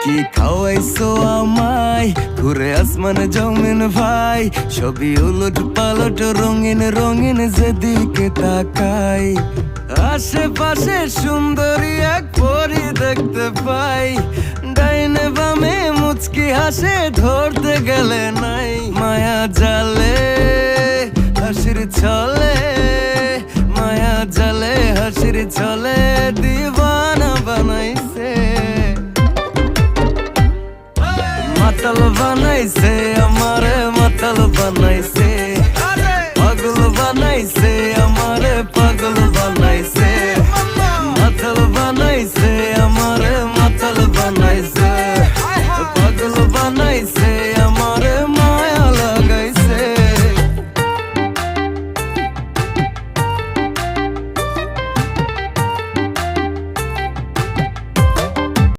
কি খাওয়াইছো আমায়, ঘুরে আসমান জমিন ভাই, সবই উলট পালট রঙিন রঙিন যেদিকে তাকাই। আশেপাশে সুন্দরী এক পরি দেখতে পাই, ডাইনে বামে মুচকি হাসে ধরতে গেলে নাই। মায়া জালে হাসির ছলে, মায়া জালে হাসির ছলে দিবানা বানাইছে, মাতাল বানাইছে আমারে মাতাল বানাইছে।